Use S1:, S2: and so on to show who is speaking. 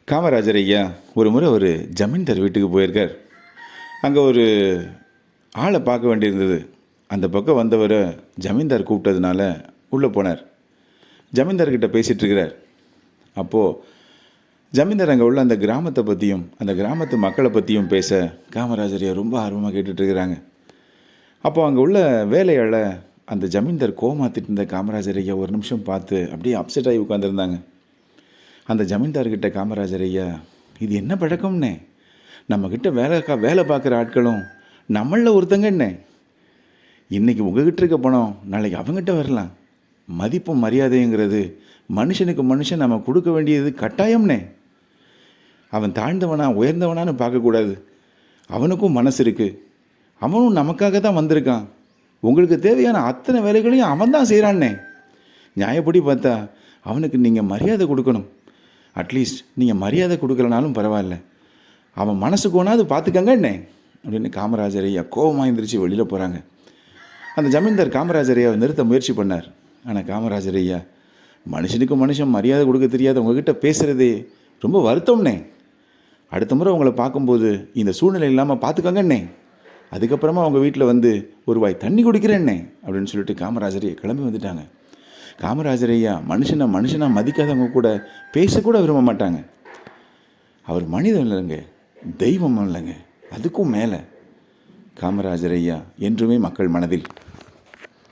S1: காமராஜர் ஐயா ஒரு முறை ஒரு ஜமீன்தார் வீட்டுக்கு போயிருக்கார். அங்கே ஒரு ஆளை பார்க்க வேண்டியிருந்தது. அந்த பக்கம் வந்தவரை ஜமீன்தார் கூப்பிட்டதுனால உள்ளே போனார். ஜமீன்தார்கிட்ட பேசிகிட்டு இருக்கிறார். அப்போது ஜமீன்தார் அங்கே உள்ள அந்த கிராமத்தை பற்றியும் அந்த கிராமத்து மக்களை பற்றியும் பேச காமராஜர் ஐயா ரொம்ப ஆர்வமாக கேட்டுட்ருக்கிறாங்க. அப்போது அங்கே உள்ள வேலையால் அந்த ஜமீன்தார் கோமாத்திட்டு இருந்த காமராஜர் ஐயா ஒரு நிமிஷம் பார்த்து அப்படியே அப்செட் ஆகி உட்காந்துருந்தாங்க. அந்த ஜமீன்தார்கிட்ட காமராஜர் ஐயா, இது என்ன பழக்கம்னே? நம்மக்கிட்ட வேலை பார்க்குற ஆட்களும் நம்மளில் ஒருத்தங்கண்ணே. இன்றைக்கி உங்ககிட்ட இருக்க பணம் நாளைக்கு அவங்ககிட்ட வரலாம். மதிப்பும் மரியாதைங்கிறது மனுஷனுக்கு மனுஷன் நம்ம கொடுக்க வேண்டியது கட்டாயம்னே. அவன் தாழ்ந்தவனா உயர்ந்தவனான்னு பார்க்கக்கூடாது. அவனுக்கும் மனசு இருக்குது. அவனும் நமக்காக தான் வந்திருக்கான். உங்களுக்கு தேவையான அத்தனை வேலைகளையும் அவன் தான் செய்கிறான்னே. நியாயப்படி பார்த்தா அவனுக்கு நீங்கள் மரியாதை கொடுக்கணும். அட்லீஸ்ட் நீங்கள் மரியாதை கொடுக்கலனாலும் பரவாயில்ல, அவன் மனசுக்கு ஒன்றாவது பார்த்துக்கங்கண்ணே அப்படின்னு காமராஜர் ஐயா கோபமாக எழுந்திரிச்சு வெளியில் போகிறாங்க. அந்த ஜமீன்தார் காமராஜர் ஐயாவை நிறுத்த முயற்சி பண்ணார். ஆனால் காமராஜர் ஐயா, மனுஷனுக்கு மனுஷன் மரியாதை கொடுக்க தெரியாத உங்ககிட்ட பேசுகிறதே ரொம்ப வருத்தம்னே. அடுத்த முறை உங்களை பார்க்கும்போது இந்த சூழ்நிலை இல்லாமல் பார்த்துக்கங்கண்ணே. அதுக்கப்புறமா உங்கள் வீட்டில் வந்து ஒரு வாய் தண்ணி குடிக்கிறேன்னே அப்படின்னு சொல்லிட்டு காமராஜர் ஐயா கிளம்பி வந்துட்டாங்க. காமராஜர் ஐயா மனுஷனாக மதிக்காதவங்க கூட பேசக்கூட விரும்ப மாட்டாங்க. அவர் மனிதன் இல்லைங்க, தெய்வம் இல்லைங்க, அதுக்கும் மேலே. காமராஜர் ஐயா என்றுமே மக்கள் மனதில்